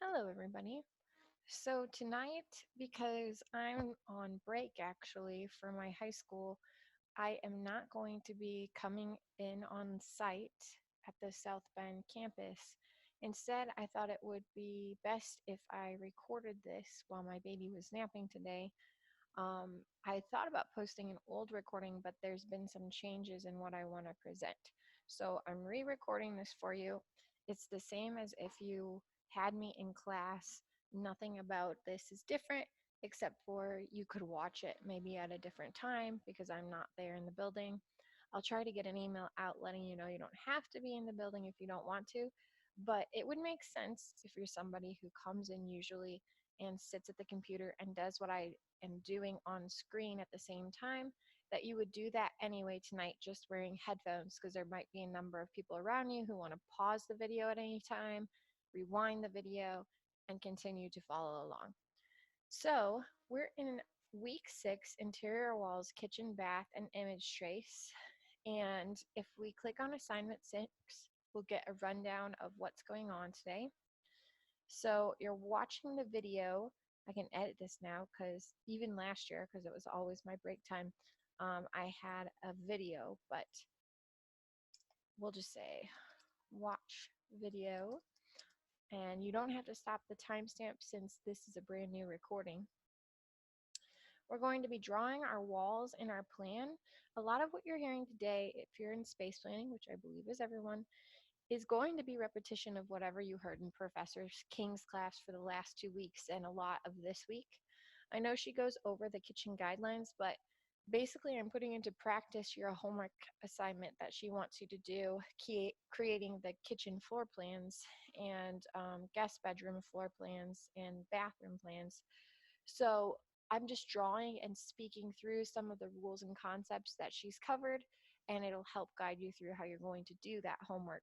Hello, everybody. So, tonight, because I'm on break actually for my high school, I am not going to be coming in on site at the South Bend campus. Instead, I thought it would be best if I recorded this while my baby was napping today. I thought about posting an old recording, but there's been some changes in what I want to present. So I'm re recording this for you. It's the same as if you had me in class. Nothing about this is different, except for you could watch it maybe at a different time because I'm not there in the building. I'll try to get an email out letting you know you don't have to be in the building if you don't want to, but it would make sense if you're somebody who comes in usually and sits at the computer and does what I am doing on screen at the same time, that you would do that anyway tonight just wearing headphones because there might be a number of people around you who want to pause the video at any time, rewind the video, and continue to follow along. So we're in week 6, interior walls, kitchen, bath, and image trace. And if we click on assignment 6, we'll get a rundown of what's going on today. So you're watching the video. I can edit this now because even last year, because it was always my break time, I had a video, but we'll just say watch video. And you don't have to stop the timestamp since this is a brand new recording. We're going to be drawing our walls in our plan. A lot of what you're hearing today, if you're in space planning, which I believe is everyone, is going to be repetition of whatever you heard in Professor King's class for the last 2 weeks and a lot of this week. I know she goes over the kitchen guidelines, but basically I'm putting into practice your homework assignment that she wants you to do, creating the kitchen floor plans and guest bedroom floor plans and bathroom plans. So I'm just drawing and speaking through some of the rules and concepts that she's covered, and it'll help guide you through how you're going to do that homework.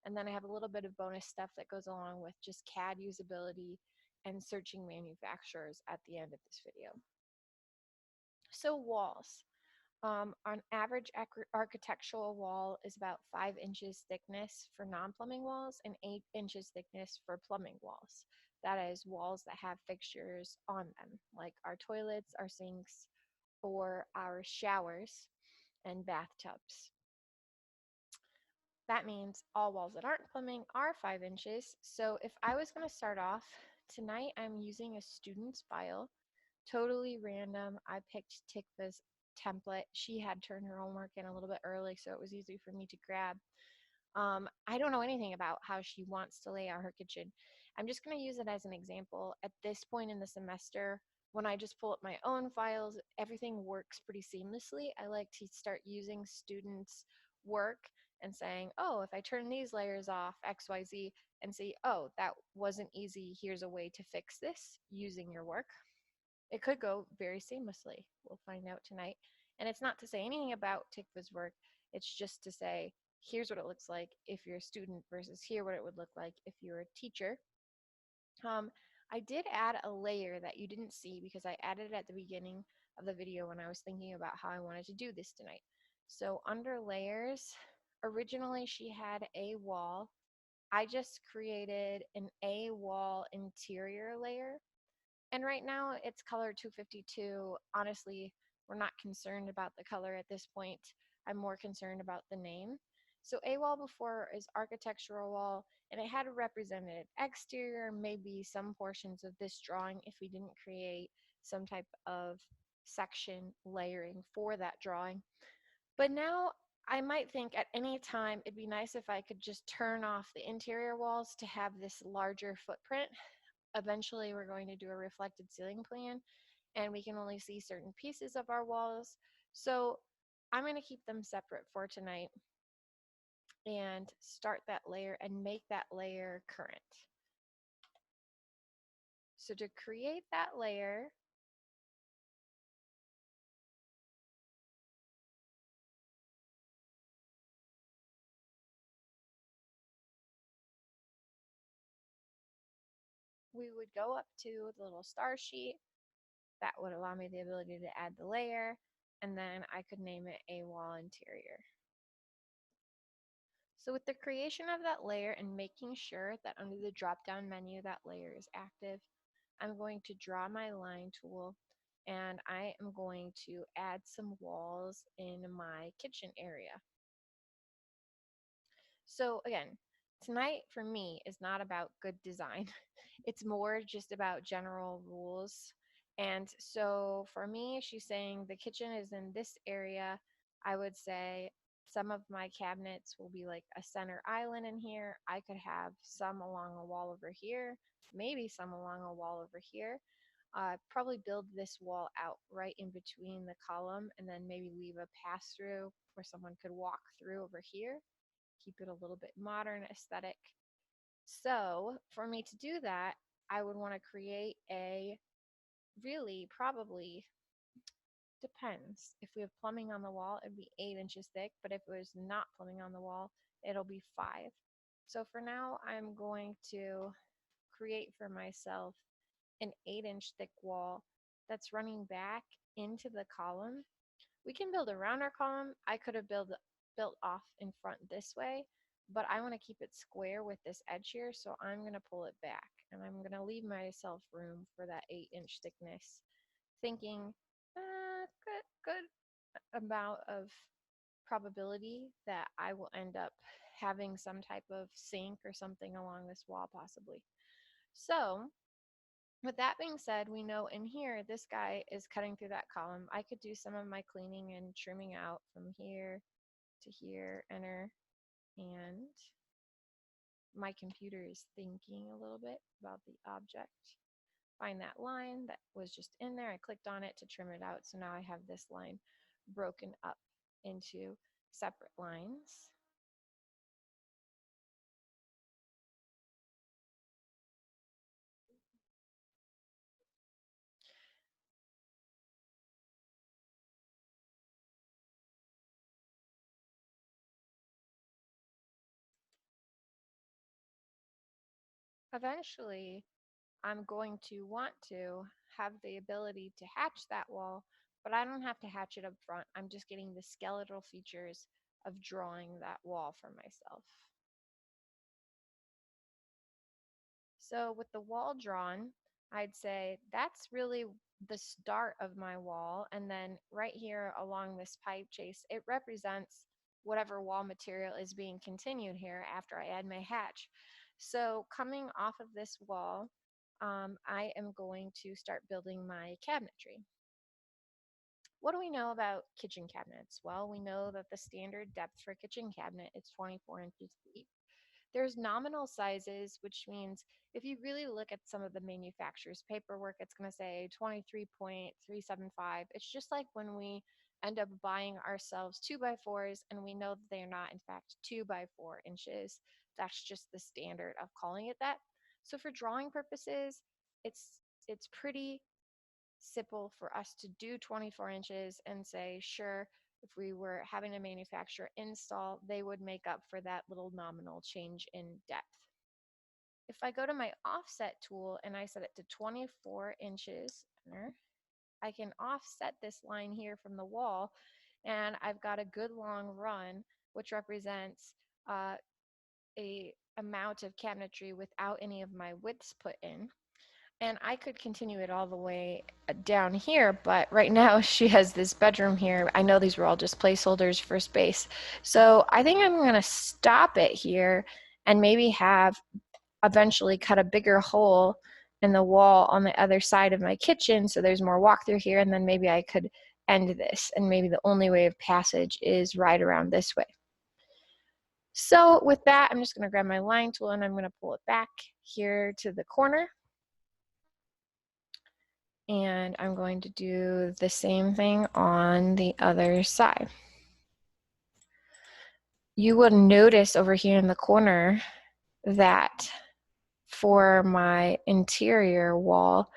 And then I have a little bit of bonus stuff that goes along with just CAD usability and searching manufacturers at the end of this video. So walls. An average architectural wall is about 5 inches thickness for non-plumbing walls and 8 inches thickness for plumbing walls. That is walls that have fixtures on them, like our toilets, our sinks, or our showers and bathtubs. That means all walls that aren't plumbing are 5 inches. So if I was going to start off tonight, I'm using a student's file, totally random. I picked Tikva's template. She had turned her homework in a little bit early, so it was easy for me to grab. I don't know anything about how she wants to lay out her kitchen. I'm just going to use it as an example. At this point in the semester, when I just pull up my own files, everything works pretty seamlessly. I like to start using students' work and saying, oh, if I turn these layers off, XYZ, and see, oh, that wasn't easy. Here's a way to fix this using your work. It could go very seamlessly. We'll find out tonight. And it's not to say anything about Tikva's work. It's just to say, here's what it looks like if you're a student versus here what it would look like if you're a teacher. Um, I did add a layer that you didn't see because I added it at the beginning of the video when I was thinking about how I wanted to do this tonight. So under layers, originally she had a wall. I just created an A wall interior layer, and right now it's color 252. Honestly, we're not concerned about the color at this point. I'm more concerned about the name. So A wall before is architectural wall, and it had a represented exterior, maybe some portions of this drawing if we didn't create some type of section layering for that drawing. But now I might think at any time it'd be nice if I could just turn off the interior walls to have this larger footprint. Eventually we're going to do a reflected ceiling plan and we can only see certain pieces of our walls. So I'm going to keep them separate for tonight and start that layer and make that layer current. So to create that layer, we would go up to the little star sheet. That would allow me the ability to add the layer, and then I could name it a wall interior. So with the creation of that layer and making sure that under the drop-down menu that layer is active, I'm going to draw my line tool and I am going to add some walls in my kitchen area. So again, tonight for me is not about good design. It's more just about general rules. And so for me, she's saying the kitchen is in this area. I would say some of my cabinets will be like a center island in here. I could have some along a wall over here, maybe some along a wall over here. Probably build this wall out right in between the column and then maybe leave a pass through where someone could walk through over here, keep it a little bit modern aesthetic. So for me to do that, I would want to create a really probably depends. If we have plumbing on the wall, it'd be 8 inches thick, but if it was not plumbing on the wall, it'll be 5. So for now, I'm going to create for myself an 8-inch thick wall that's running back into the column. We can build around our column. I could have built off in front this way, but I want to keep it square with this edge here, so I'm going to pull it back and I'm going to leave myself room for that 8-inch thickness, thinking good amount of probability that I will end up having some type of sink or something along this wall possibly. So with that being said, we know in here, this guy is cutting through that column. I could do some of my cleaning and trimming out from here to here, enter, and my computer is thinking a little bit about the object. Find that line that was just in there. I clicked on it to trim it out. So now I have this line broken up into separate lines. Eventually, I'm going to want to have the ability to hatch that wall, but I don't have to hatch it up front. I'm just getting the skeletal features of drawing that wall for myself. So with the wall drawn, I'd say that's really the start of my wall. And then right here along this pipe chase, it represents whatever wall material is being continued here after I add my hatch. So coming off of this wall, I am going to start building my cabinetry. What do we know about kitchen cabinets? Well, we know that the standard depth for a kitchen cabinet is 24 inches deep. There's nominal sizes, which means if you really look at some of the manufacturer's paperwork, it's going to say 23.375. It's just like when we end up buying ourselves 2x4s and we know that they are not, in fact, 2x4 inches. That's just the standard of calling it that. So for drawing purposes, it's pretty simple for us to do 24 inches and say, sure, if we were having a manufacturer install, they would make up for that little nominal change in depth. If I go to my offset tool and I set it to 24 inches, I can offset this line here from the wall, and I've got a good long run, which represents a amount of cabinetry without any of my widths put in. And I could continue it all the way down here, but right now she has this bedroom here. I know these were all just placeholders for space. So I think I'm going to stop it here and maybe have eventually cut a bigger hole in the wall on the other side of my kitchen so there's more walk through here, and then maybe I could end this, and maybe the only way of passage is right around this way. So with that, I'm just going to grab my line tool and I'm going to pull it back here to the corner. And I'm going to do the same thing on the other side. You will notice over here in the corner that for my interior wall,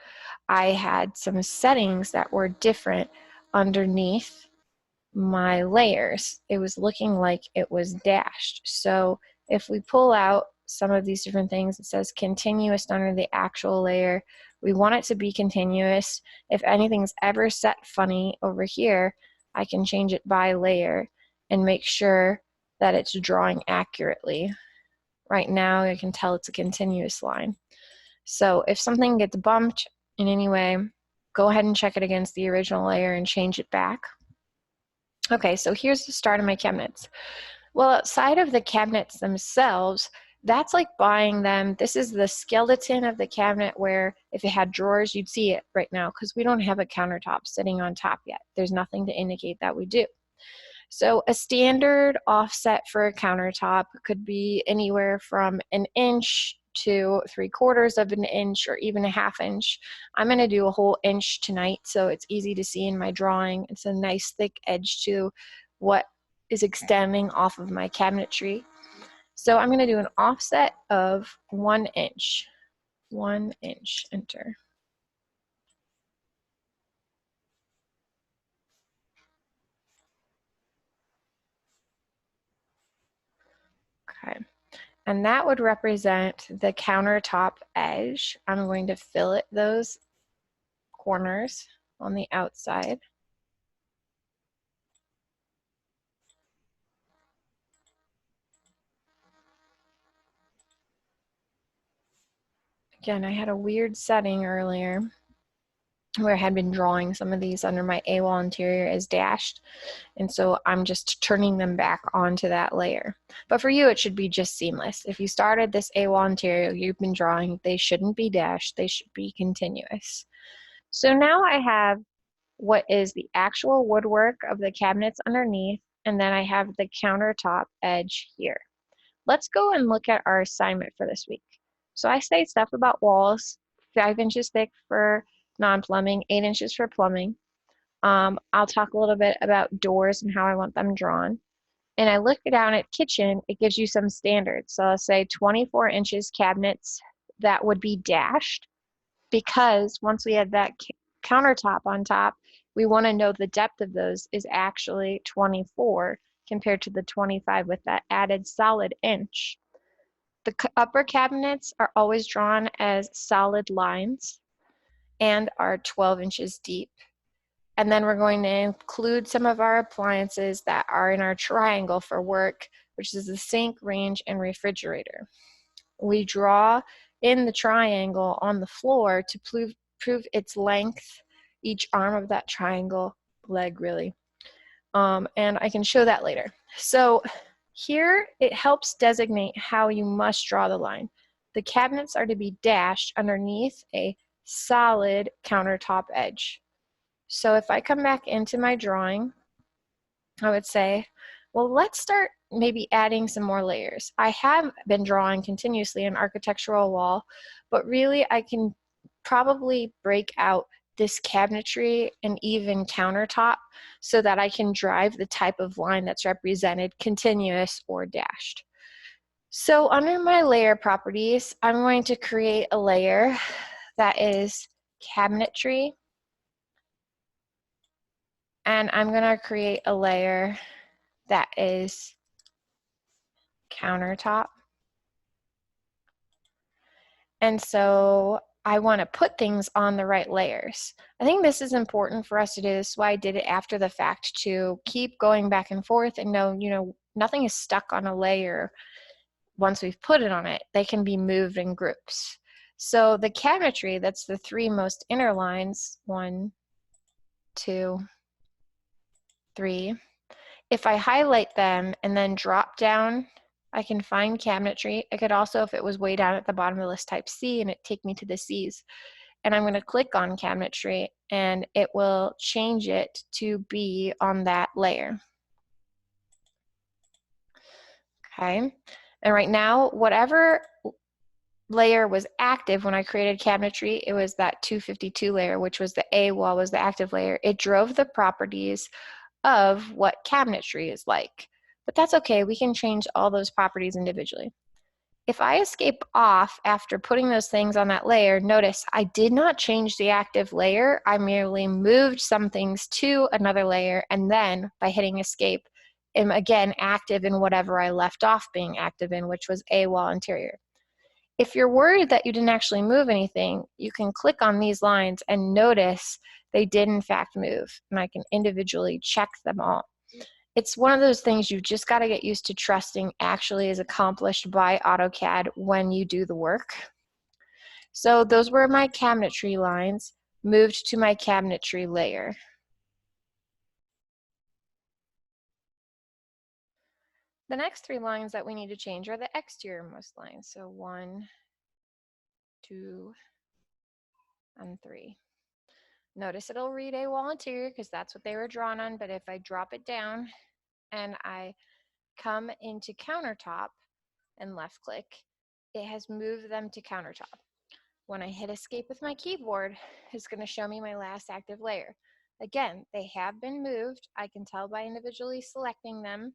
I had some settings that were different underneath my layers. It was looking like it was dashed. So if we pull out some of these different things, it says continuous under the actual layer. We want it to be continuous. If anything's ever set funny over here, I can change it by layer and make sure that it's drawing accurately. Right now, I can tell it's a continuous line. So if something gets bumped in any way, go ahead and check it against the original layer and change it back. Okay, so here's the start of my cabinets. Well, outside of the cabinets themselves, that's like buying them. This is the skeleton of the cabinet where if it had drawers, you'd see it right now because we don't have a countertop sitting on top yet. There's nothing to indicate that we do. So a standard offset for a countertop could be anywhere from 1 inch to 3/4 of an inch or even a 1/2 inch. I'm going to do a whole inch tonight so it's easy to see in my drawing. It's a nice thick edge to what is extending off of my cabinetry. So I'm going to do an offset of 1 inch. 1 inch, enter. Okay. And that would represent the countertop edge. I'm going to fillet those corners on the outside. Again, I had a weird setting earlier where I had been drawing some of these under my A-wall interior as dashed. And so I'm just turning them back onto that layer. But for you, it should be just seamless. If you started this A-wall interior you've been drawing, they shouldn't be dashed, they should be continuous. So now I have what is the actual woodwork of the cabinets underneath, and then I have the countertop edge here. Let's go and look at our assignment for this week. So I say stuff about walls, 5 inches thick for non-plumbing, 8 inches for plumbing. I'll talk a little bit about doors and how I want them drawn. And I look down at kitchen, it gives you some standards. So I'll say 24 inches cabinets that would be dashed, because once we add that countertop on top, we want to know the depth of those is actually 24 compared to the 25 with that added solid inch. The upper cabinets are always drawn as solid lines and are 12 inches deep. And then we're going to include some of our appliances that are in our triangle for work, which is the sink, range, and refrigerator. We draw in the triangle on the floor to prove its length, each arm of that triangle, leg really. And I can show that later. So here it helps designate how you must draw the line. The cabinets are to be dashed underneath a solid countertop edge. So if I come back into my drawing, I would say, well, let's start maybe adding some more layers. I have been drawing continuously an architectural wall, but really I can probably break out this cabinetry and even countertop so that I can drive the type of line that's represented continuous or dashed. So under my layer properties, I'm going to create a layer that is cabinetry, and I'm going to create a layer that is countertop. And so I want to put things on the right layers. I think this is important for us to do. This is why I did it after the fact, to keep going back and forth and know, nothing is stuck on a layer once we've put it on it. They can be moved in groups. So the cabinetry, that's the 3 most inner lines, 1, 2, 3. If I highlight them and then drop down, I can find cabinetry. I could also, if it was way down at the bottom of the list, type C and it take me to the C's. And I'm going to click on cabinetry and it will change it to be on that layer. Okay. And right now, whatever layer was active when I created cabinetry, it was that 252 layer, which was the A wall, was the active layer. It drove the properties of what cabinetry is like. But that's okay, we can change all those properties individually. If I escape off after putting those things on that layer, notice I did not change the active layer, I merely moved some things to another layer, and then by hitting escape, am again active in whatever I left off being active in, which was A wall interior. If you're worried that you didn't actually move anything, you can click on these lines and notice they did in fact move, and I can individually check them all. It's one of those things you've just got to get used to trusting actually is accomplished by AutoCAD when you do the work. So those were my cabinetry lines, moved to my cabinetry layer. The next three lines that we need to change are the exterior-most lines. So 1, 2, and 3. Notice it'll read a wall interior because that's what they were drawn on, but if I drop it down and I come into countertop and left click, it has moved them to countertop. When I hit escape with my keyboard, it's going to show me my last active layer. Again, they have been moved. I can tell by individually selecting them.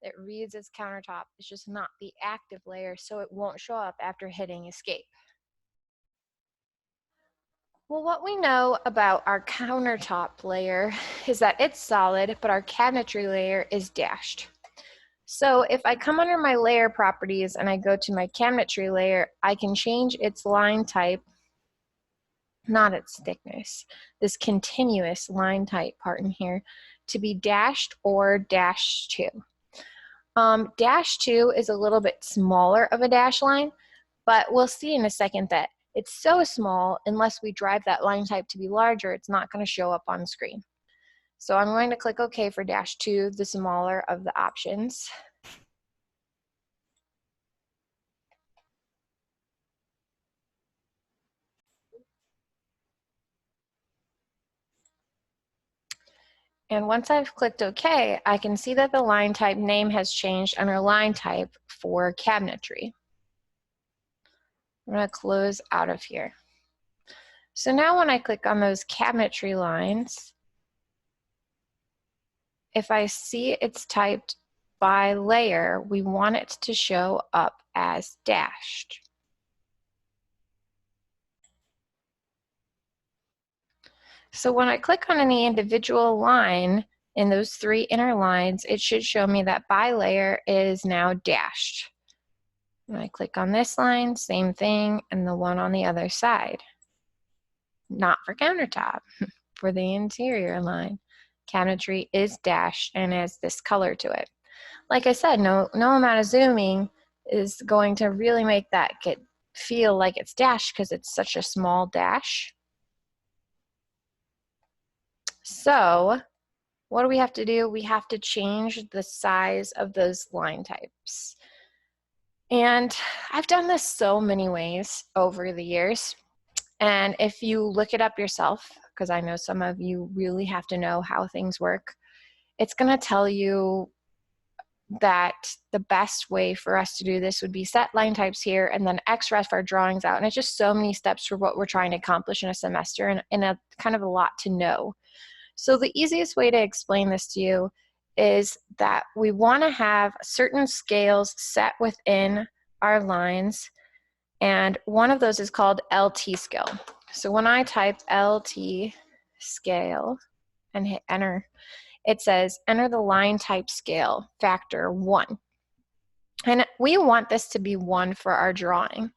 It reads as countertop. It's just not the active layer, so it won't show up after hitting escape. Well, what we know about our countertop layer is that it's solid, but our cabinetry layer is dashed. So if I come under my layer properties and I go to my cabinetry layer, I can change its line type, not its thickness, this continuous line type part in here, to be dashed or dash 2. Dash 2 is a little bit smaller of a dash line, but we'll see in a second that it's so small, unless we drive that line type to be larger, it's not going to show up on screen. So I'm going to click OK for dash 2, the smaller of the options. And once I've clicked OK, I can see that the line type name has changed under line type for cabinetry. I'm going to close out of here. So now when I click on those cabinetry lines, if I see it's typed by layer, we want it to show up as dashed. So when I click on any individual line in those 3 inner lines, it should show me that by layer is now dashed. When I click on this line, same thing, and the one on the other side. Not for countertop, for the interior line. Cabinetry is dashed and has this color to it. Like I said, no amount of zooming is going to really make that feel like it's dashed because it's such a small dash. So what do we have to do? We have to change the size of those line types. And I've done this so many ways over the years. And if you look it up yourself, because I know some of you really have to know how things work, it's going to tell you that the best way for us to do this would be set line types here and then XREF our drawings out. And it's just so many steps for what we're trying to accomplish in a semester and a kind of a lot to know. So the easiest way to explain this to you is that we want to have certain scales set within our lines, and one of those is called LT scale. So when I type LT scale and hit enter, it says enter the line type scale factor 1. And we want this to be 1 for our drawing.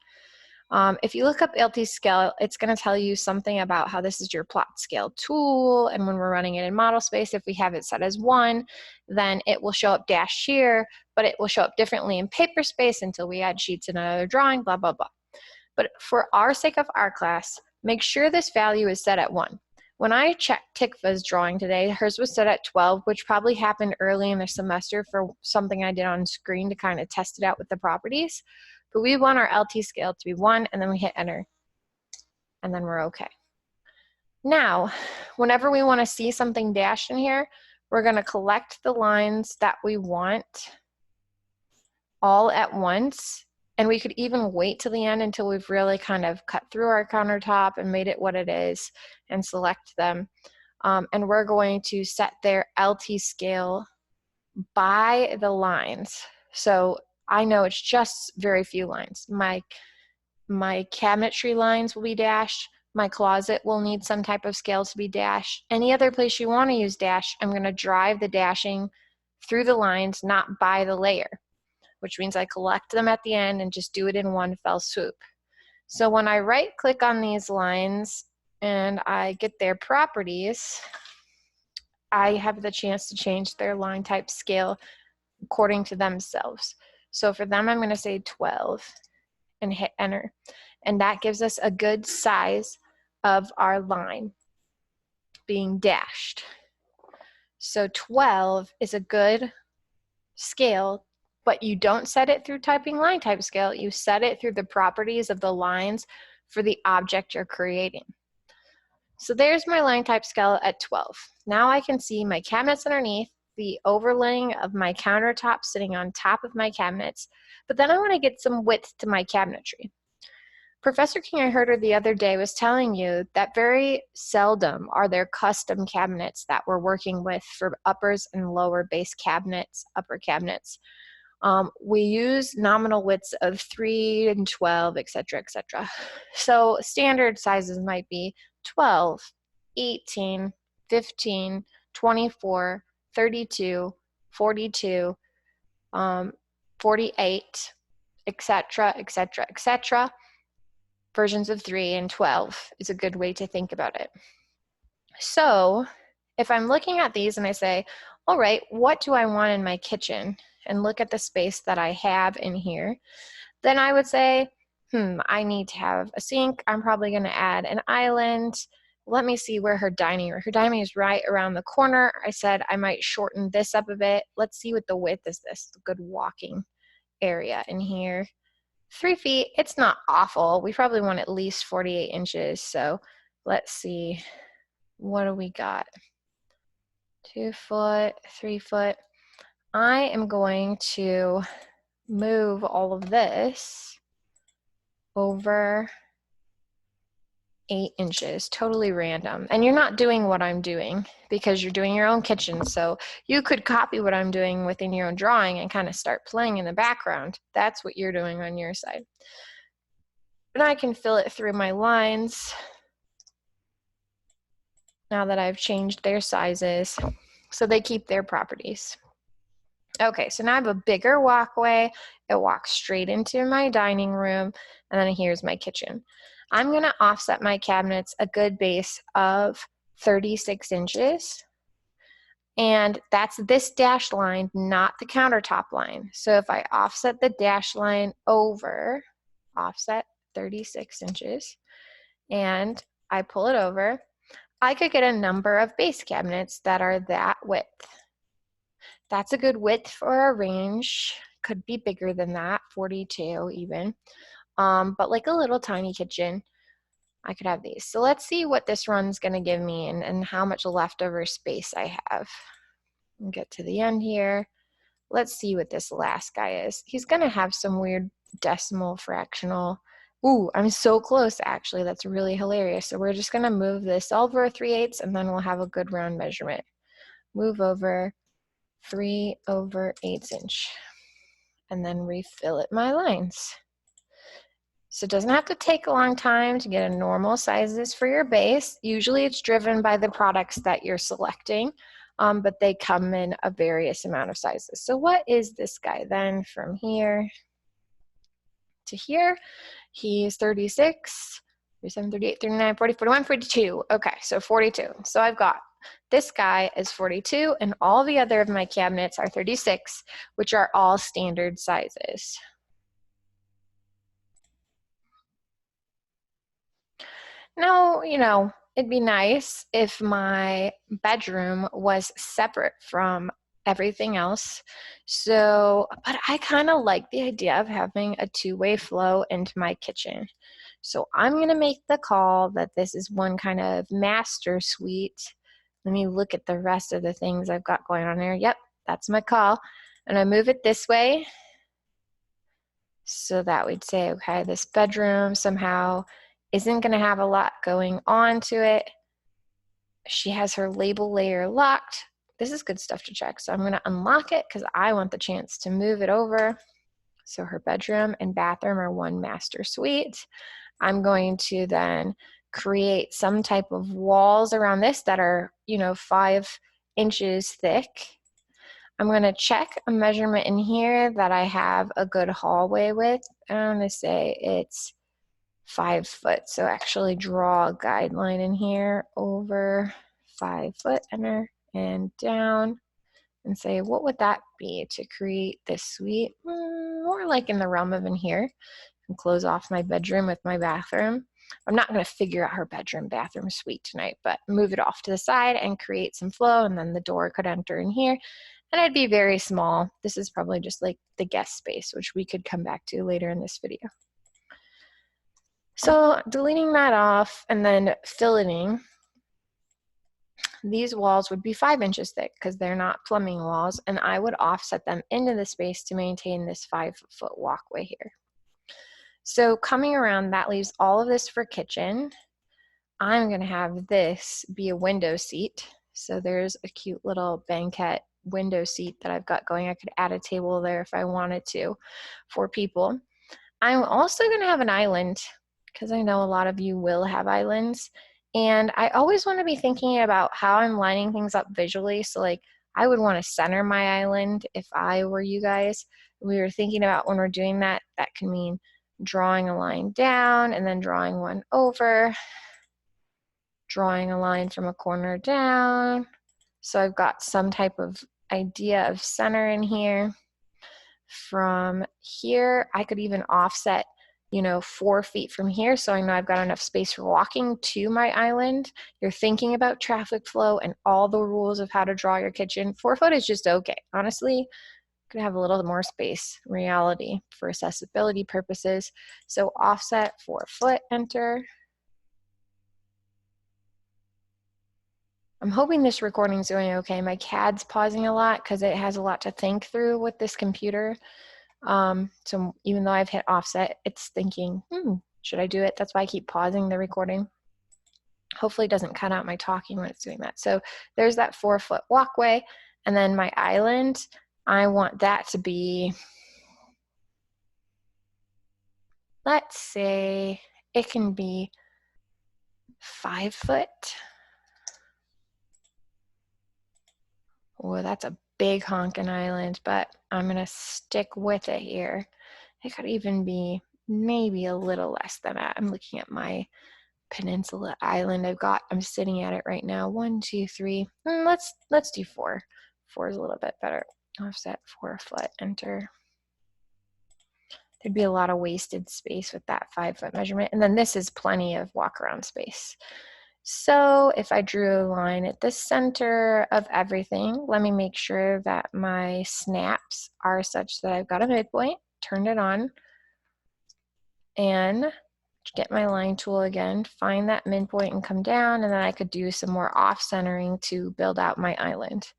If you look up LT scale, it's going to tell you something about how this is your plot scale tool, and when we're running it in model space, if we have it set as 1, then it will show up dash here, but it will show up differently in paper space until we add sheets in another drawing, blah, blah, blah. But for our sake of our class, make sure this value is set at 1. When I checked Tikva's drawing today, hers was set at 12, which probably happened early in the semester for something I did on screen to kind of test it out with the properties. But we want our LT scale to be 1, and then we hit enter, and then we're okay. Now, whenever we want to see something dashed in here, we're going to collect the lines that we want all at once. And we could even wait till the end until we've really kind of cut through our countertop and made it what it is and select them. And we're going to set their LT scale by the lines. So I know it's just very few lines. My cabinetry lines will be dashed. My closet will need some type of scale to be dashed. Any other place you want to use dash, I'm going to drive the dashing through the lines, not by the layer, which means I collect them at the end and just do it in one fell swoop. So when I right click on these lines and I get their properties, I have the chance to change their line type scale according to themselves. So for them, I'm going to say 12 and hit enter. And that gives us a good size of our line being dashed. So 12 is a good scale, but you don't set it through typing line type scale. You set it through the properties of the lines for the object you're creating. So there's my line type scale at 12. Now I can see my cabinets underneath, the overlaying of my countertop sitting on top of my cabinets, but then I want to get some width to my cabinetry. Professor King, I heard her the other day, was telling you that very seldom are there custom cabinets that we're working with for uppers and lower base cabinets, upper cabinets. We use nominal widths of 3 and 12, etc., etc. So standard sizes might be 12, 18, 15, 24, 32, 42, 48, etc., etc., etc. Versions of 3 and 12 is a good way to think about it. So if I'm looking at these and I say, all right, what do I want in my kitchen? And look at the space that I have in here, then I would say, I need to have a sink. I'm probably going to add an island. Let me see where her dining is right around the corner. I said I might shorten this up a bit. Let's see what the width is. This a good walking area in here. 3 feet, it's not awful. We probably want at least 48 inches. So let's see, what do we got? 2 foot, 3 foot. I am going to move all of this over 8 inches, totally random. And you're not doing what I'm doing because you're doing your own kitchen. So you could copy what I'm doing within your own drawing and kind of start playing in the background. That's what you're doing on your side. And I can fill it through my lines now that I've changed their sizes so they keep their properties. Okay, so now I have a bigger walkway. It walks straight into my dining room, and then here's my kitchen. I'm gonna offset my cabinets a good base of 36 inches. And that's this dash line, not the countertop line. So if I offset the dash line over, offset 36 inches, and I pull it over, I could get a number of base cabinets that are that width. That's a good width for a range. Could be bigger than that, 42 even. But like a little tiny kitchen, I could have these. So let's see what this run's gonna give me and how much leftover space I have. I'll get to the end here. Let's see what this last guy is. He's gonna have some weird decimal fractional. Ooh, I'm so close actually, that's really hilarious. So we're just gonna move this over 3/8 and then we'll have a good round measurement. Move over 3/8 inch and then refill it my lines. So it doesn't have to take a long time to get a normal sizes for your base. Usually it's driven by the products that you're selecting, but they come in a various amount of sizes. So what is this guy then from here to here? He's 36, 37, 38, 39, 40, 41, 42. Okay, so 42. So I've got this guy is 42 and all the other of my cabinets are 36, which are all standard sizes. Now, it'd be nice if my bedroom was separate from everything else. So, but I kind of like the idea of having a two-way flow into my kitchen. So I'm going to make the call that this is one kind of master suite. Let me look at the rest of the things I've got going on there. Yep, that's my call. And I move it this way so that we'd say, okay, this bedroom somehow isn't going to have a lot going on to it. She has her label layer locked. This is good stuff to check. So I'm going to unlock it because I want the chance to move it over. So her bedroom and bathroom are one master suite. I'm going to then create some type of walls around this that are, 5 inches thick. I'm going to check a measurement in here that I have a good hallway with. I'm going to say it's 5 foot. So actually draw a guideline in here over 5 foot, enter. and down and say, what would that be to create this suite? More like in the realm of in here. And close off my bedroom with my bathroom. I'm not going to figure out her bedroom bathroom suite tonight, but move it off to the side and create some flow, and then the door could enter in here. And it'd be very small. This is probably just like the guest space, which we could come back to later in this video. So deleting that off and then filleting, these walls would be 5 inches thick because they're not plumbing walls, and I would offset them into the space to maintain this 5-foot walkway here. So coming around, that leaves all of this for kitchen. I'm gonna have this be a window seat. So there's a cute little banquette window seat that I've got going. I could add a table there if I wanted to for people. I'm also gonna have an island because I know a lot of you will have islands. And I always wanna be thinking about how I'm lining things up visually. So like I would wanna center my island if I were you guys. We were thinking about when we're doing that, that can mean drawing a line down and then drawing one over, drawing a line from a corner down. So I've got some type of idea of center in here. From here, I could even offset, 4 feet from here, so I know I've got enough space for walking to my island. You're thinking about traffic flow and all the rules of how to draw your kitchen. 4 foot is just okay. Honestly, could have a little more space in reality for accessibility purposes. So offset 4 foot, enter. I'm hoping this recording is going okay. My CAD's pausing a lot because it has a lot to think through with this computer. So even though I've hit offset, it's thinking, should I do it? That's why I keep pausing the recording. Hopefully it doesn't cut out my talking when it's doing that. So there's that 4 foot walkway. And then my island, I want that to be, let's say it can be 5 foot. Oh, that's a big honking island, but I'm gonna stick with it here. It could even be maybe a little less than that. I'm looking at my peninsula island I'm sitting at it right now. 1, 2, 3. Let's do 4. 4 is a little bit better. Offset 4 foot, enter. There'd be a lot of wasted space with that 5 foot measurement. And then this is plenty of walk around space. So if I drew a line at the center of everything, let me make sure that my snaps are such that I've got a midpoint, turn it on, and get my line tool again, find that midpoint and come down, and then I could do some more off-centering to build out my island.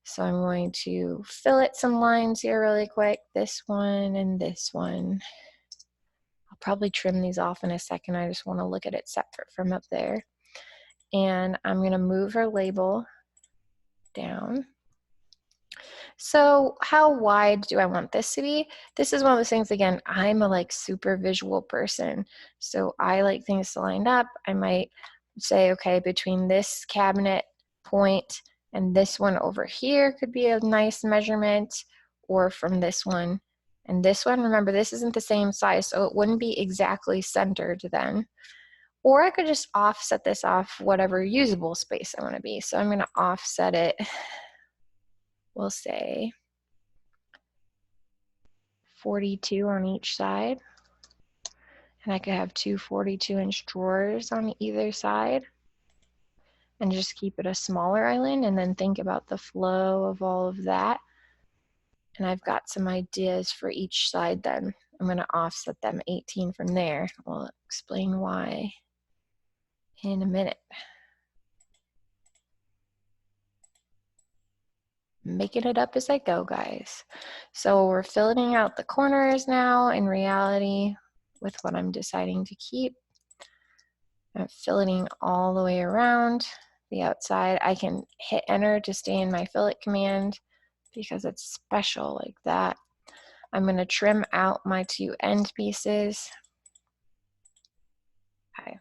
So I'm going to fillet some lines here really quick, this one and this one. I'll probably trim these off in a second. I just want to look at it separate from up there. And I'm going to move her label down. So how wide do I want this to be? This is one of those things, again, I'm a super visual person. So I like things to line up. I might say, okay, between this cabinet point and this one over here could be a nice measurement, or from this one and this one. Remember, this isn't the same size, so it wouldn't be exactly centered then. Or I could just offset this off whatever usable space I want to be. So I'm going to offset it, we'll say 42 on each side. And I could have 2 42-inch drawers on either side and just keep it a smaller island, and then think about the flow of all of that. And I've got some ideas for each side then. I'm going to offset them 18 from there. I'll explain why in a minute. Making it up as I go, guys. So we're filling out the corners now in reality with what I'm deciding to keep. I'm filleting all the way around the outside. I can hit enter to stay in my fillet command because it's special like that. I'm going to trim out my 2 end pieces. Okay.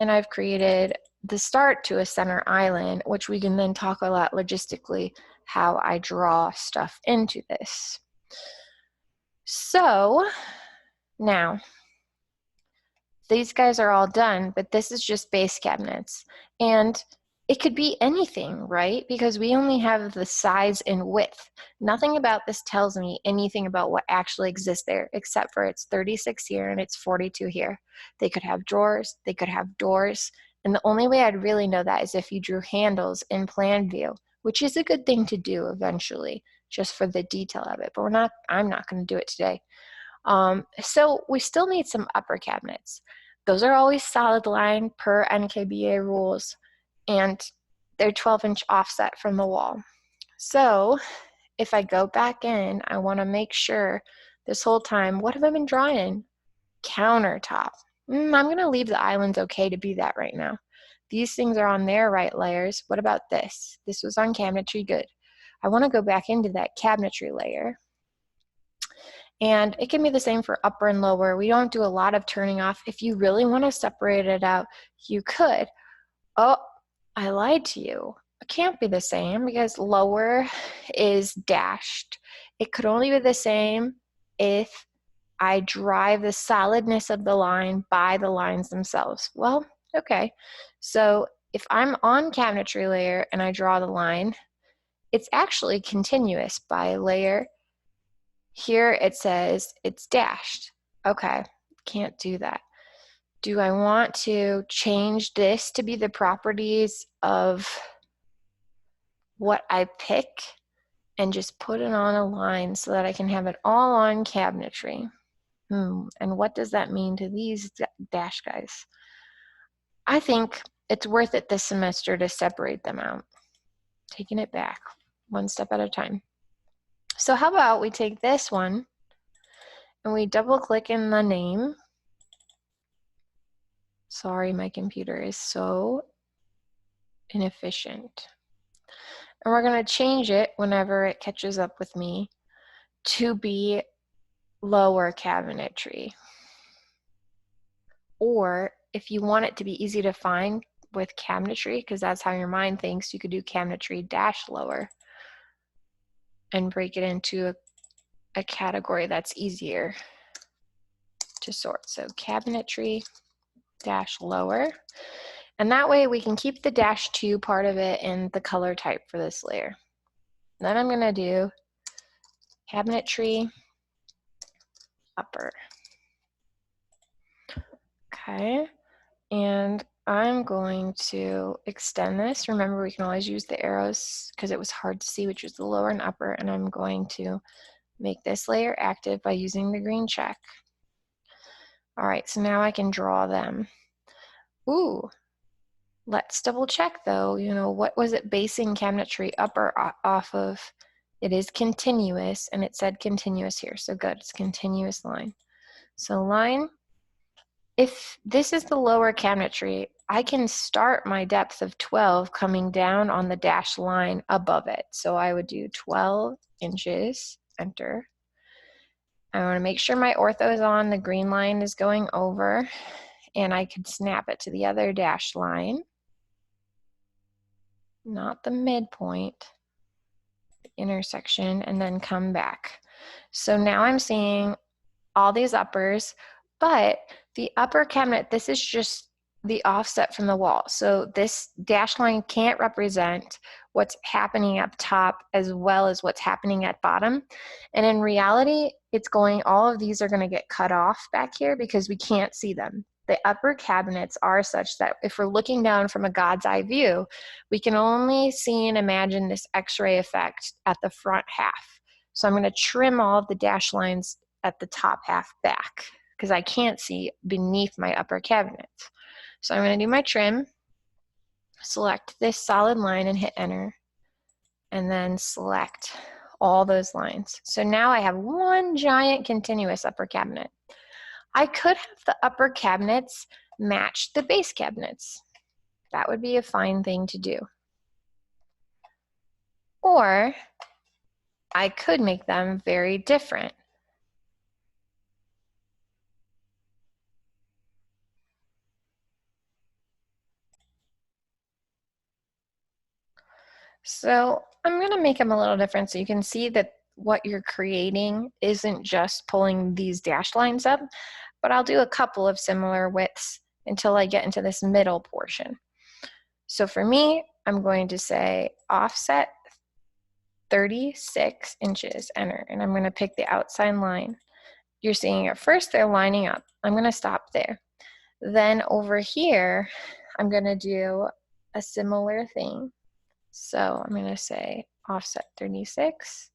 And I've created the start to a center island, which we can then talk a lot logistically how I draw stuff into this. So now these guys are all done, but this is just base cabinets. And It could be anything, right? Because we only have the size and width. Nothing about this tells me anything about what actually exists there, except for it's 36 here and it's 42 here. They could have drawers, they could have doors, and the only way I'd really know that is if you drew handles in plan view, which is a good thing to do eventually, just for the detail of it, but I'm not gonna do it today. So we still need some upper cabinets. Those are always solid line per NKBA rules, and they're 12-inch offset from the wall. So if I go back in, I want to make sure this whole time, what have I been drawing? Countertop. I'm going to leave the islands okay to be that right now. These things are on their right layers. What about this? This was on cabinetry, good. I want to go back into that cabinetry layer. And it can be the same for upper and lower. We don't do a lot of turning off. If you really want to separate it out, you could. Oh, I lied to you. It can't be the same because lower is dashed. It could only be the same if I drive the solidness of the line by the lines themselves. Well, okay. So if I'm on cabinetry layer and I draw the line, it's actually continuous by layer. Here it says it's dashed. Okay, can't do that. Do I want to change this to be the properties of what I pick and just put it on a line so that I can have it all on cabinetry? And what does that mean to these dash guys? I think it's worth it this semester to separate them out. Taking it back one step at a time. So how about we take this one and we double click in the name. Sorry, my computer is so inefficient. And we're going to change it whenever it catches up with me to be lower cabinetry. Or if you want it to be easy to find with cabinetry, because that's how your mind thinks, you could do cabinetry dash lower and break it into a category that's easier to sort. So cabinetry dash lower. And that way we can keep the dash 2 part of it in the color type for this layer. Then I'm going to do cabinetry upper. Okay, and I'm going to extend this. Remember, we can always use the arrows because it was hard to see which was the lower and upper, and I'm going to make this layer active by using the green check. All right, so now I can draw them. Ooh, let's double check though, what was it basing cabinetry upper off of? It is continuous, and it said continuous here, so good, it's continuous line. So line, if this is the lower cabinetry, I can start my depth of 12 coming down on the dashed line above it. So I would do 12 inches, enter. I want to make sure my ortho is on, the green line is going over, and I could snap it to the other dashed line, not the midpoint, the intersection, and then come back. So now I'm seeing all these uppers, but the upper cabinet, this is just the offset from the wall. So this dash line can't represent what's happening up top as well as what's happening at bottom. And in reality, all of these are going to get cut off back here because we can't see them. The upper cabinets are such that if we're looking down from a God's eye view, we can only see and imagine this X-ray effect at the front half. So I'm going to trim all of the dash lines at the top half back because I can't see beneath my upper cabinets. So I'm going to do my trim, select this solid line and hit enter, and then select all those lines. So now I have one giant continuous upper cabinet. I could have the upper cabinets match the base cabinets. That would be a fine thing to do. Or I could make them very different. So I'm going to make them a little different so you can see that what you're creating isn't just pulling these dashed lines up, but I'll do a couple of similar widths until I get into this middle portion. So for me, I'm going to say offset 36 inches, enter, and I'm going to pick the outside line. You're seeing at first they're lining up. I'm going to stop there. Then over here, I'm going to do a similar thing. So I'm going to say offset 36,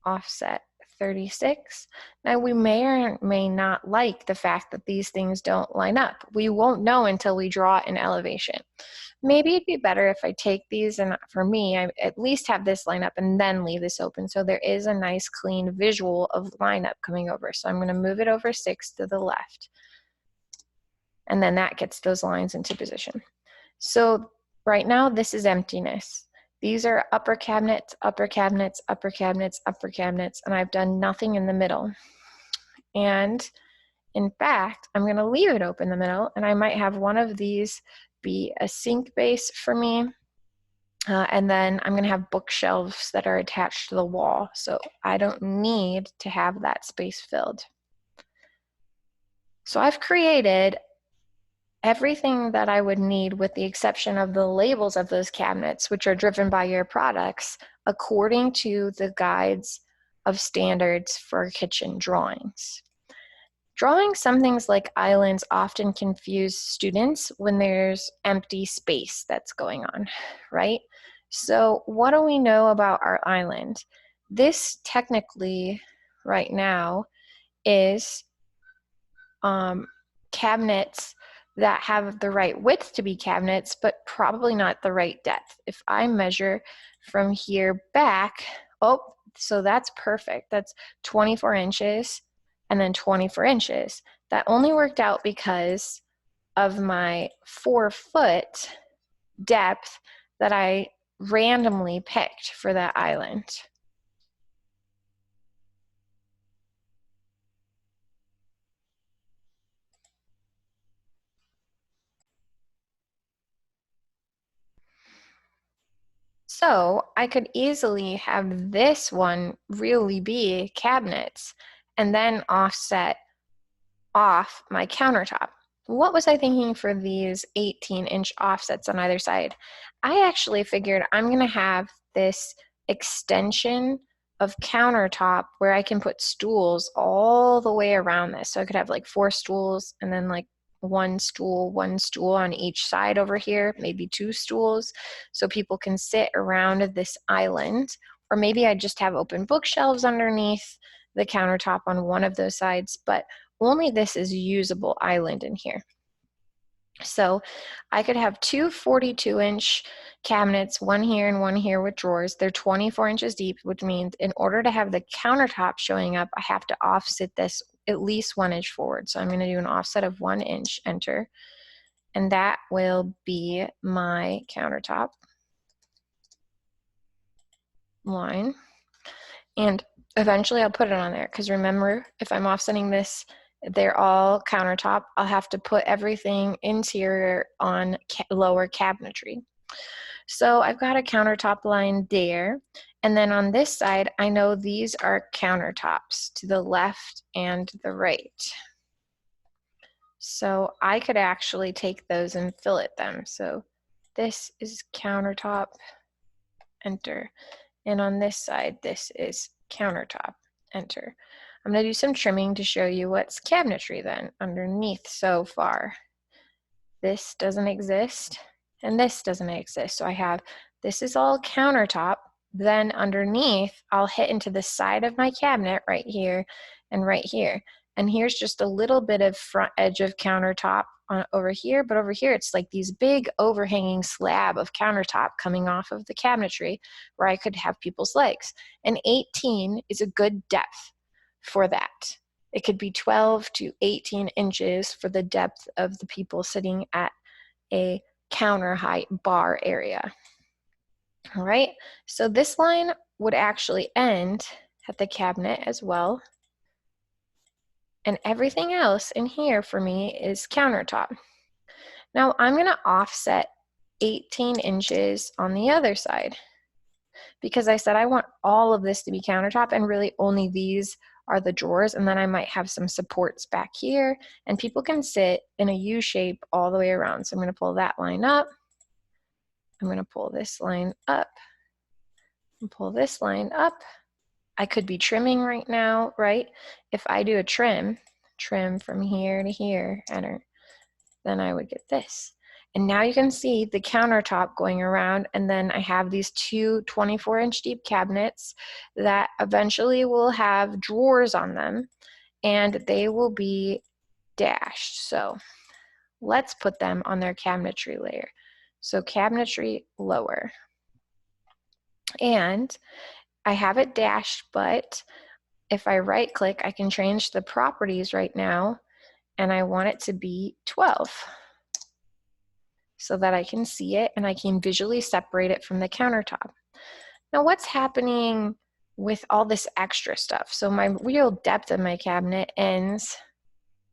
offset 36. Now we may or may not like the fact that these things don't line up. We won't know until we draw an elevation. Maybe it'd be better if I take these, and for me, I at least have this line up and then leave this open so there is a nice clean visual of lineup coming over. So I'm going to move it over 6 to the left. And then that gets those lines into position. So right now, this is emptiness. These are upper cabinets, upper cabinets, upper cabinets, upper cabinets, and I've done nothing in the middle. And in fact, I'm going to leave it open in the middle, and I might have one of these be a sink base for me. And then I'm going to have bookshelves that are attached to the wall, so I don't need to have that space filled. So I've created everything that I would need with the exception of the labels of those cabinets, which are driven by your products according to the guides of standards for kitchen drawings. Drawing some things like islands often confuse students when there's empty space that's going on, right? So what do we know about our island? This technically right now is cabinets that have the right width to be cabinets, but probably not the right depth. If I measure from here back, oh, so that's perfect. That's 24 inches and then 24 inches. That only worked out because of my 4-foot depth that I randomly picked for that island. So I could easily have this one really be cabinets and then offset off my countertop. What was I thinking for these 18-inch offsets on either side? I actually figured I'm going to have this extension of countertop where I can put stools all the way around this. So I could have like 4 stools and then like one stool on each side over here, maybe 2 stools, so people can sit around this island. Or maybe I just have open bookshelves underneath the countertop on one of those sides, but only this is usable island in here. So I could have 2 42-inch cabinets, one here and one here with drawers. They're 24 inches deep, which means in order to have the countertop showing up, I have to offset this at least 1 inch forward. So I'm going to do an offset of 1 inch, enter, and that will be my countertop line. And eventually I'll put it on there because remember, if I'm offsetting this, they're all countertop. I'll have to put everything interior on lower cabinetry. So I've got a countertop line there. And then on this side, I know these are countertops to the left and the right. So I could actually take those and fillet them. So this is countertop, enter. And on this side, this is countertop, enter. I'm going to do some trimming to show you what's cabinetry then underneath so far. This doesn't exist, and this doesn't exist. So I have, this is all countertop. Then underneath, I'll hit into the side of my cabinet right here and right here. And here's just a little bit of front edge of countertop on over here, but over here it's like these big overhanging slab of countertop coming off of the cabinetry where I could have people's legs. And 18 is a good depth for that. It could be 12 to 18 inches for the depth of the people sitting at a counter height bar area. All right, so this line would actually end at the cabinet as well. And everything else in here for me is countertop. Now I'm going to offset 18 inches on the other side because I said I want all of this to be countertop and really only these are the drawers, and then I might have some supports back here and people can sit in a U shape all the way around. So I'm going to pull that line up. I'm going to pull this line up and pull this line up. I could be trimming right now, right? If I do a trim from here to here, enter, then I would get this. And now you can see the countertop going around, and then I have these two 24-inch deep cabinets that eventually will have drawers on them, and they will be dashed. So let's put them on their cabinetry layer. So cabinetry lower. And I have it dashed, but if I right click, I can change the properties right now, and I want it to be 12 so that I can see it and I can visually separate it from the countertop. Now what's happening with all this extra stuff? So my real depth of my cabinet ends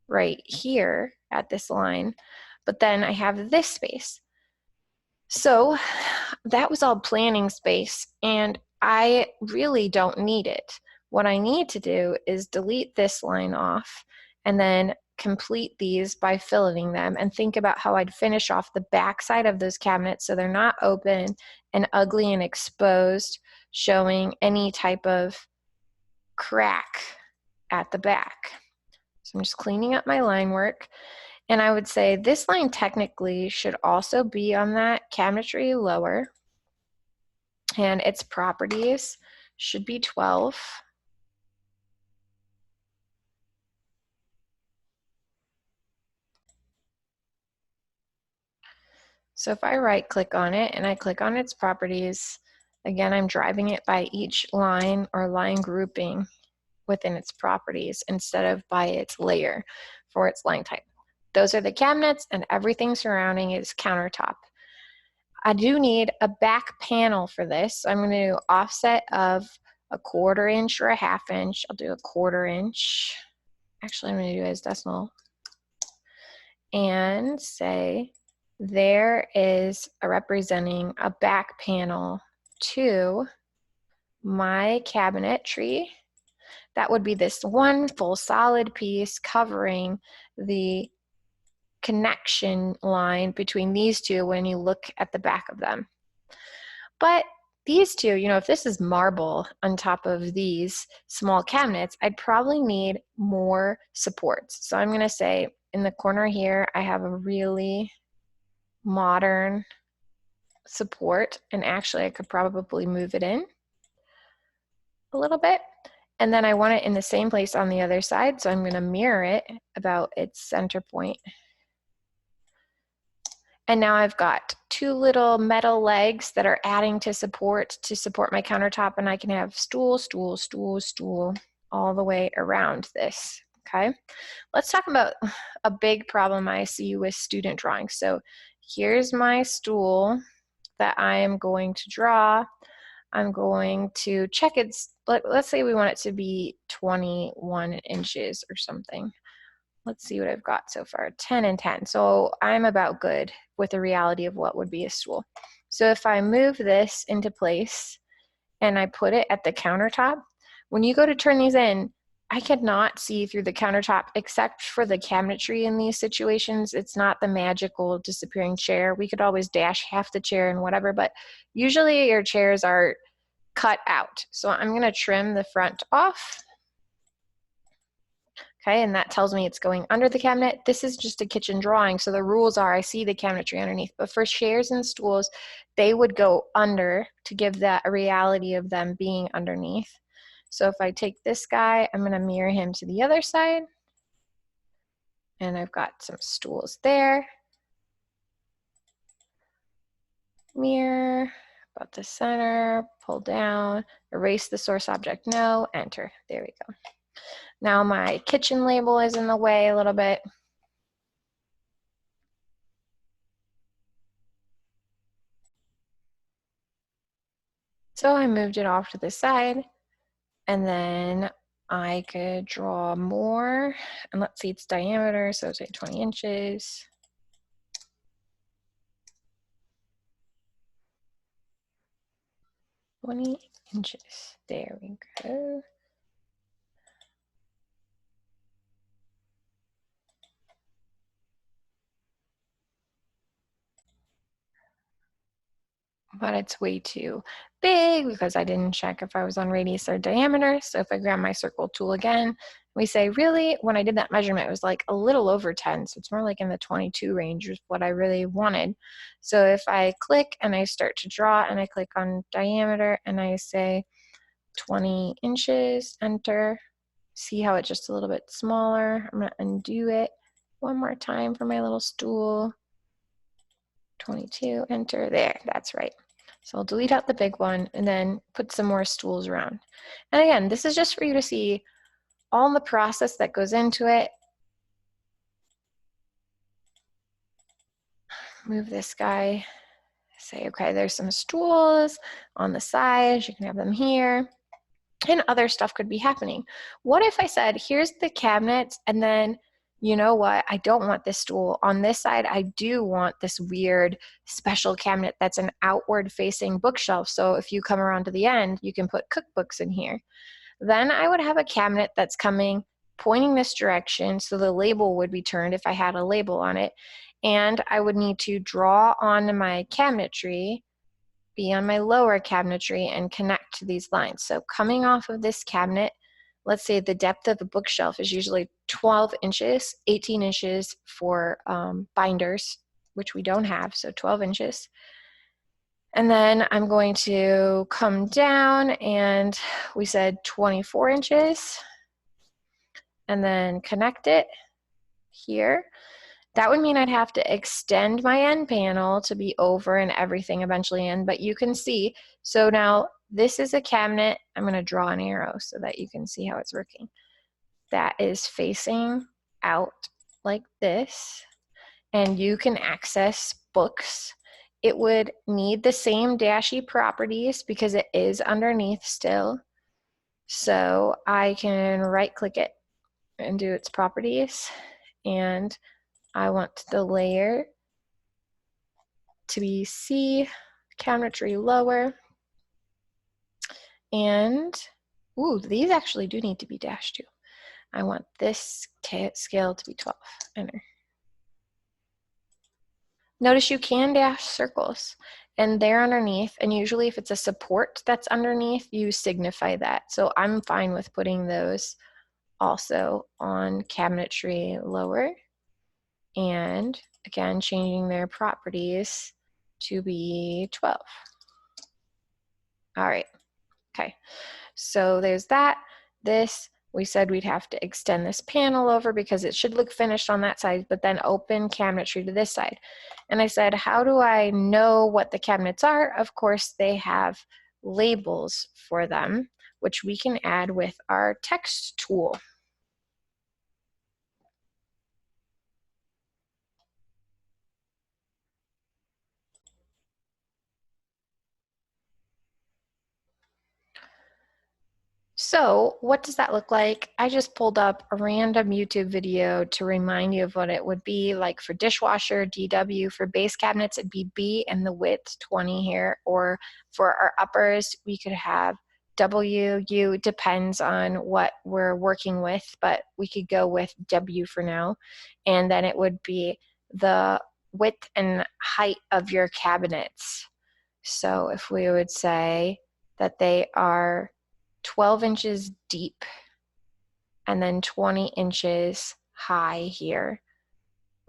right here at this line, but then I have this space. So that was all planning space, and I really don't need it. What I need to do is delete this line off and then complete these by filleting them, and think about how I'd finish off the back side of those cabinets so they're not open and ugly and exposed, showing any type of crack at the back. So I'm just cleaning up my line work. And I would say this line technically should also be on that cabinetry lower, and its properties should be 12. So if I right click on it and I click on its properties, again, I'm driving it by each line or line grouping within its properties instead of by its layer for its line type. Those are the cabinets, and everything surrounding is countertop. I do need a back panel for this. So I'm going to do offset of a 1/4 inch or a 1/2 inch. I'll do a 1/4 inch. Actually, I'm going to do it as decimal. And say there is representing a back panel to my cabinetry. That would be this one full solid piece covering the connection line between these two when you look at the back of them. But these two, you know, if this is marble on top of these small cabinets, I'd probably need more supports. So I'm going to say in the corner here, I have a really modern support, and actually I could probably move it in a little bit. And then I want it in the same place on the other side, so I'm going to mirror it about its center point. And now I've got two little metal legs that are adding to support my countertop, and I can have stool, stool, stool, stool all the way around this, okay? Let's talk about a big problem I see with student drawings. So here's my stool that I am going to draw. I'm going to check its, let's say we want it to be 21 inches or something. Let's see what I've got so far, 10 and 10. So I'm about good with the reality of what would be a stool. So if I move this into place and I put it at the countertop, when you go to turn these in, I cannot see through the countertop except for the cabinetry in these situations. It's not the magical disappearing chair. We could always dash half the chair and whatever, but usually your chairs are cut out. So I'm going to trim the front off. Okay, and that tells me it's going under the cabinet. This is just a kitchen drawing, so the rules are I see the cabinetry underneath. But for chairs and stools, they would go under to give that a reality of them being underneath. So if I take this guy, I'm going to mirror him to the other side. And I've got some stools there. Mirror, about the center, pull down, erase the source object, no, enter. There we go. Now my kitchen label is in the way a little bit. So I moved it off to the side, and then I could draw more, and let's see its diameter, so say 20 inches. There we go. but it's way too big because I didn't check if I was on radius or diameter. So if I grab my circle tool again, we say, really, when I did that measurement, it was like a little over 10. So it's more like in the 22 range is what I really wanted. So if I click and I start to draw and I click on diameter and I say 20 inches, enter, see how it's just a little bit smaller. I'm going to undo it one more time for my little stool. 22, enter, there, that's right. So I'll delete out the big one and then put some more stools around. And again, this is just for you to see all the process that goes into it. Move this guy, say, okay, there's some stools on the sides, you can have them here, and other stuff could be happening. What if I said, here's the cabinets, and then, you know what, I don't want this stool. On this side, I do want this weird special cabinet that's an outward facing bookshelf. So if you come around to the end, you can put cookbooks in here. Then I would have a cabinet that's coming, pointing this direction, so the label would be turned if I had a label on it. And I would need to draw on my cabinetry, be on my lower cabinetry, and connect to these lines. So coming off of this cabinet, let's say the depth of the bookshelf is usually 12 inches, 18 inches for binders, which we don't have, so 12 inches. And then I'm going to come down, and we said 24 inches, and then connect it here. That would mean I'd have to extend my end panel to be over and everything eventually in, but you can see, so now this is a cabinet. I'm going to draw an arrow so that you can see how it's working. That is facing out like this, and you can access books. It would need the same dashy properties because it is underneath still. So I can right click it and do its properties, and I want the layer to be C, cabinetry lower, and ooh, these actually do need to be dashed too. I want this scale to be 12, enter. Notice you can dash circles, and they're underneath, and usually if it's a support that's underneath, you signify that. So I'm fine with putting those also on cabinetry lower, and again, changing their properties to be 12. All right, okay, so there's that. This, we said we'd have to extend this panel over because it should look finished on that side, but then open cabinetry to this side. And I said, how do I know what the cabinets are? Of course, they have labels for them, which we can add with our text tool. So what does that look like? I just pulled up a random YouTube video to remind you of what it would be like for dishwasher, DW. For base cabinets, it'd be B and the width 20 here. Or for our uppers, we could have W, U, depends on what we're working with, but we could go with W for now. And then it would be the width and height of your cabinets. So if we would say that they are 12 inches deep and then 20 inches high here,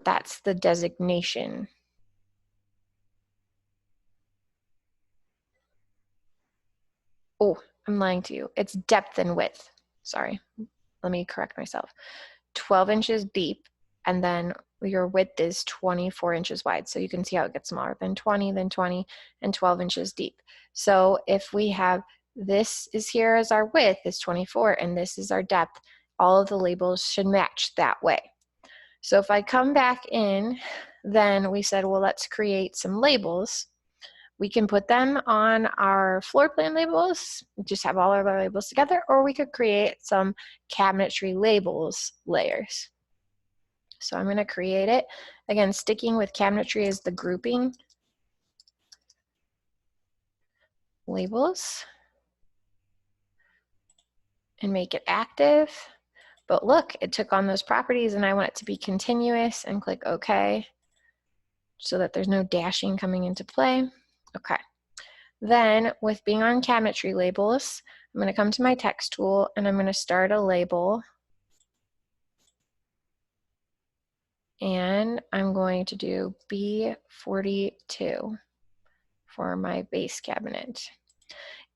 that's the designation. Oh, I'm lying to you. It's depth and width. Sorry, let me correct myself. 12 inches deep, and then your width is 24 inches wide. So you can see how it gets smaller, then 20, then 20, and 12 inches deep. So if we have this is here as our width is 24, and this is our depth, all of the labels should match that way. So if I come back in, then we said, well, let's create some labels. We can put them on our floor plan labels, just have all of our labels together, or we could create some cabinetry labels layers. So I'm going to create it. Again, sticking with cabinetry is the grouping. Labels. And make it active. But look, it took on those properties, and I want it to be continuous, and click OK so that there's no dashing coming into play. Okay. Then with being on cabinetry labels, I'm going to come to my text tool and I'm going to start a label. And I'm going to do B42 for my base cabinet.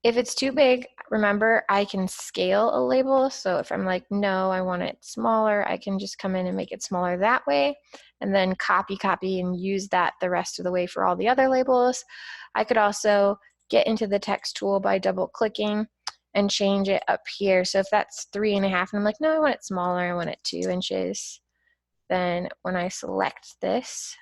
If it's too big, remember I can scale a label. So if I'm like, no, I want it smaller, I can just come in and make it smaller that way, and then copy, and use that the rest of the way for all the other labels. I could also get into the text tool by double clicking and change it up here. So if that's 3.5 and I'm like, no, I want it smaller, I want it 2 inches. Then when I select this,